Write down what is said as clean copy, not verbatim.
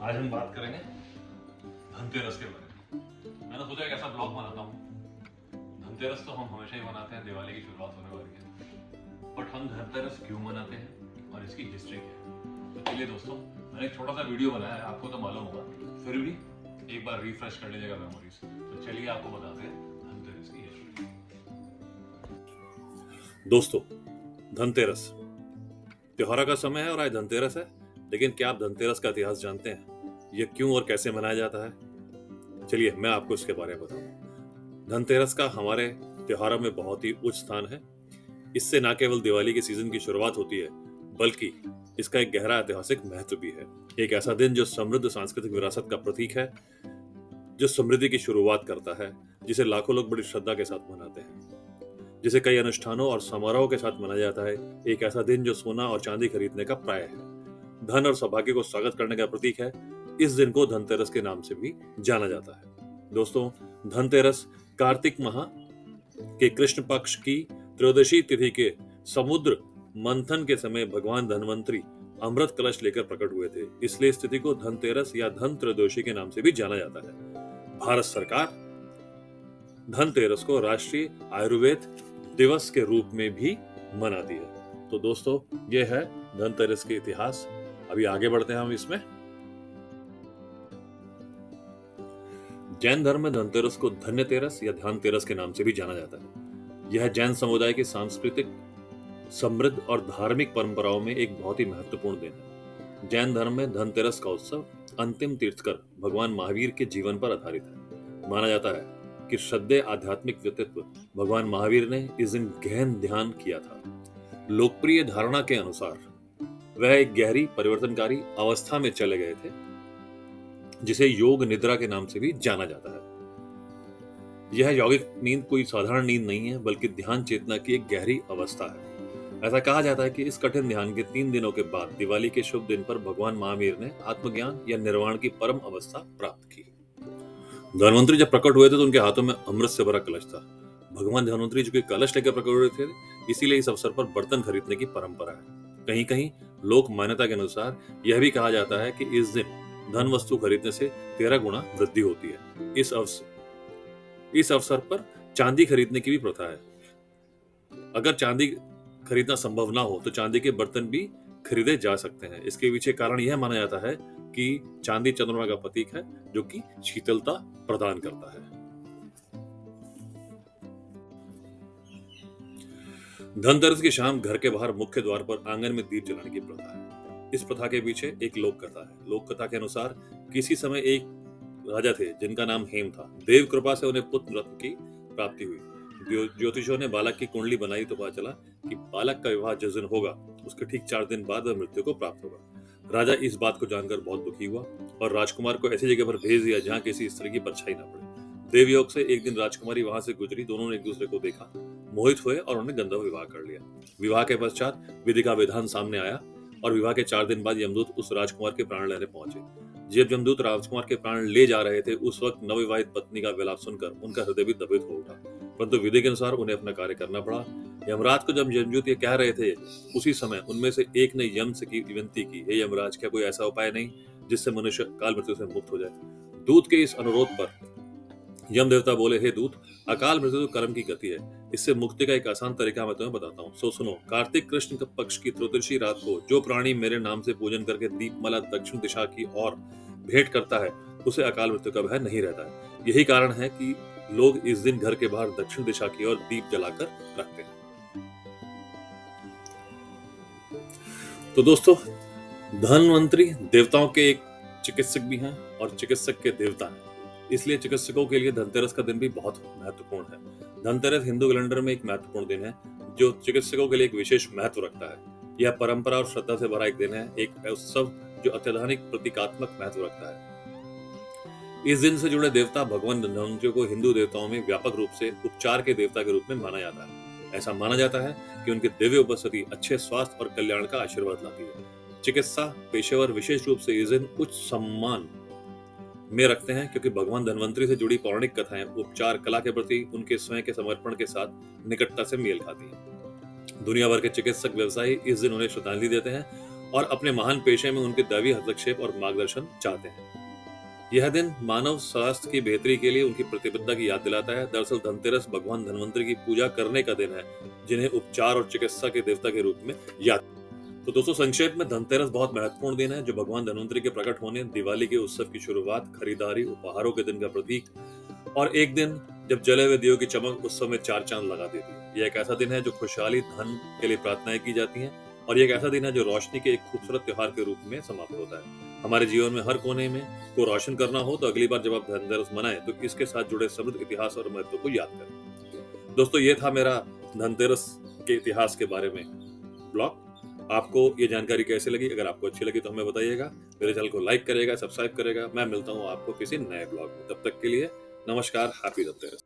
आज हम बात करेंगे धनतेरस के बारे में। मैंने सोचा एक ऐसा ब्लॉग बनाता हूँ। धनतेरस तो हम हमेशा ही मनाते हैं, दिवाली की शुरुआत होने वाली है, बट हम धनतेरस क्यों मनाते हैं और इसकी हिस्ट्री क्या है। तो चलिए दोस्तों, मैंने एक छोटा सा वीडियो बनाया है, आपको तो मालूम होगा, फिर भी एक बार रिफ्रेश कर लीजिएगा मेमोरीज। तो चलिए आपको बताते हैं धनतेरस की हिस्ट्री। दोस्तों, धनतेरस त्योहारों का समय है और आज धनतेरस है, लेकिन क्या आप धनतेरस का इतिहास जानते हैं? यह क्यों और कैसे मनाया जाता है? चलिए मैं आपको इसके बारे में बताऊं। धनतेरस का हमारे त्योहारों में बहुत ही उच्च स्थान है। इससे न केवल दिवाली के सीजन की शुरुआत होती है, बल्कि इसका एक गहरा ऐतिहासिक महत्व भी है। एक ऐसा दिन जो समृद्ध सांस्कृतिक विरासत का प्रतीक है, जो समृद्धि की शुरुआत करता है, जिसे लाखों लोग बड़ी श्रद्धा के साथ मनाते हैं, जिसे कई अनुष्ठानों और समारोह के साथ मनाया जाता है। एक ऐसा दिन जो सोना और चांदी खरीदने का प्राय है, धन और सौभाग्य को स्वागत करने का प्रतीक है। इस दिन को धनतेरस के नाम से भी जाना जाता है। दोस्तों, धनतेरस कार्तिक माह के कृष्ण पक्ष की त्रयोदशी तिथि के समुद्र मंथन के समय भगवान धनवंतरी अमृत कलश लेकर प्रकट हुए थे। इसलिए इस तिथि को धनतेरस या धन त्रयोदशी के नाम से भी जाना जाता है। भारत सरकार धनतेरस को राष्ट्रीय आयुर्वेद दिवस के रूप में भी मनाती है। तो दोस्तों, यह है धनतेरस के इतिहास। अभी आगे बढ़ते हैं हम इसमें। जैन धर्म में धनतेरस को धन्यतेरस या ध्यानतेरस के नाम से भी जाना जाता है। यह जैन समुदाय की सांस्कृतिक, समृद्ध और धार्मिक परंपराओं में एक बहुत ही महत्वपूर्ण दिन है। जैन धर्म में धनतेरस का उत्सव अंतिम तीर्थकर भगवान महावीर के जीवन पर आधारित है। माना जाता है कि श्रद्धेय आध्यात्मिक व्यक्तित्व भगवान महावीर ने इस दिन गहन ध्यान किया था। लोकप्रिय धारणा के अनुसार वह एक गहरी परिवर्तनकारी अवस्था में चले गए थे, जिसे योग निद्रा के नाम से भी जाना जाता है। यह यौगिक नींद कोई साधारण नींद नहीं है, बल्कि ध्यान चेतना की एक गहरी अवस्था है। ऐसा कहा जाता है कि इस कठिन ध्यान के 3 दिनों के बाद दिवाली के शुभ दिन पर भगवान महावीर ने आत्मज्ञान या निर्वाण की परम अवस्था प्राप्त की। धनवंतरी जब प्रकट हुए थे तो उनके हाथों में अमृत से भरा कलश था। भगवान धनवंतरी जो कि कलश लेकर प्रकट हुए थे, इसीलिए इस अवसर पर बर्तन खरीदने की परंपरा है। कहीं कहीं लोक मान्यता के अनुसार यह भी कहा जाता है कि इस दिन धन वस्तु खरीदने से 13 गुना वृद्धि होती है। इस अवसर पर चांदी खरीदने की भी प्रथा है। अगर चांदी खरीदना संभव ना हो तो चांदी के बर्तन भी खरीदे जा सकते हैं। इसके पीछे कारण यह माना जाता है कि चांदी चंद्रमा का प्रतीक है, जो कि शीतलता प्रदान करता है। धनतेरस की शाम घर के बाहर मुख्य द्वार पर आंगन में दीप जलाने की प्रथा है। इस प्रथा के पीछे एक लोक कथा है। लोक कथा के अनुसार किसी समय एक राजा थे जिनका नाम हेम था। देव कृपा से उन्हें पुत्र रत्न की प्राप्ति हुई। ज्योतिषियों ने बालक की कुंडली बनाई तो पता चला कि बालक का विवाह जिस दिन होगा उसके ठीक 4 दिन बाद वह मृत्यु को प्राप्त होगा। राजा इस बात को जानकर बहुत दुखी हुआ और राजकुमार को ऐसी जगह पर भेज दिया जहाँ किसी स्त्री की परछाई न पड़े। देवयोग से एक दिन राजकुमारी वहां से गुजरी। दोनों ने एक दूसरे को देखा, मोहित हुए और उन्होंने गंधर्व विवाह कर लिया। विवाह के पश्चात विधि का विधान सामने आया और विवाह के 4 दिन बाद यमदूत उस राजकुमार के प्राण लेने पहुंचे। जब यमदूत राजकुमार के प्राण ले जा रहे थे, उस वक्त नवविवाहित पत्नी का विलाप सुनकर उनका हृदय भी द्रवित हो उठा, परंतु विधि के अनुसार उन्हें अपना कार्य करना पड़ा। यमराज को जब यमदूत ये कह रहे थे, उसी समय उनमें से एक ने यम से की विनती की, हे यमराज, क्या कोई ऐसा उपाय नहीं जिससे मनुष्य काल मृत्यु से मुक्त हो जाए। दूत के इस अनुरोध पर यम देवता बोले, हे दूत, अकाल मृत्यु तो कर्म की गति है, इससे मुक्ति का एक आसान तरीका मैं तुम्हें बताता हूँ। सो सुनो। कार्तिक कृष्ण पक्ष की त्रयोदशी रात को जो प्राणी मेरे नाम से पूजन करके दीपमाला दक्षिण दिशा की ओर भेंट करता है, उसे अकाल मृत्यु का भय नहीं रहता है। यही कारण है कि लोग इस दिन घर के बाहर दक्षिण दिशा की ओर दीप जलाकर रखते हैं। तो दोस्तों, धनवंतरी देवताओं के एक चिकित्सक भी हैं और चिकित्सक के देवता हैं, इसलिए चिकित्सकों के लिए धनतेरस का दिन भी बहुत महत्वपूर्ण है। धनतेरस हिंदू कैलेंडर में एक महत्वपूर्ण दिन है जो चिकित्सकों के लिए एक विशेष महत्व रखता है। यह परंपरा और श्रद्धा से भरा एक दिन है, एक उत्सव जो अत्यधिक प्रतीकात्मक महत्व रखता है। इस दिन से जुड़े देवता भगवान धनवंतरी को हिंदू देवताओं में व्यापक रूप से उपचार के देवता के रूप में माना जाता है। ऐसा माना जाता है कि उनकी दिव्य उपस्थिति अच्छे स्वास्थ्य और कल्याण का आशीर्वाद लाती है। चिकित्सा पेशेवर विशेष रूप से इस दिन उच्च सम्मान में रखते हैं, क्योंकि भगवान धनवंतरी से जुड़ी पौराणिक कथाएं उपचार कला के प्रति उनके स्वयं के समर्पण के साथ निकटता से मेल खाती हैं। दुनिया भर के चिकित्सक व्यवसायी इस दिन उन्हें श्रद्धांजलि देते हैं और अपने महान पेशे में उनके दैवीय हस्तक्षेप और मार्गदर्शन चाहते हैं। यह दिन मानव स्वास्थ्य की बेहतरी के लिए उनकी प्रतिबद्धता की याद दिलाता है। दरअसल धनतेरस भगवान धन्वंतरि की पूजा करने का दिन है, जिन्हें उपचार और चिकित्सा के देवता के रूप में याद। तो दोस्तों, संक्षेप में धनतेरस बहुत महत्वपूर्ण दिन है, जो भगवान धन्वंतरि के प्रकट होने, दिवाली के उत्सव की शुरुआत, खरीदारी, उपहारों के दिन का प्रतीक और एक दिन जब जले हुए दियों की चमक उत्सव में चार चांद लगा देती है। यह एक ऐसा दिन है जो खुशहाली, धन के लिए प्रार्थनाएं की जाती हैं और यह एक ऐसा दिन है जो रोशनी के एक खूबसूरत त्योहार के रूप में समाप्त होता है। हमारे जीवन में हर कोने में को रोशन करना हो तो अगली बार जब आप धनतेरस मनाएं तो इसके साथ जुड़े समृद्ध इतिहास और महत्व को याद करें। दोस्तों, ये था मेरा धनतेरस के इतिहास के बारे में ब्लॉग। आपको ये जानकारी कैसे लगी? अगर आपको अच्छी लगी तो हमें बताइएगा। मेरे चैनल को लाइक करेगा, सब्सक्राइब करेगा। मैं मिलता हूँ आपको किसी नए ब्लॉग में। तब तक के लिए नमस्कार, हैप्पी धनतेरस।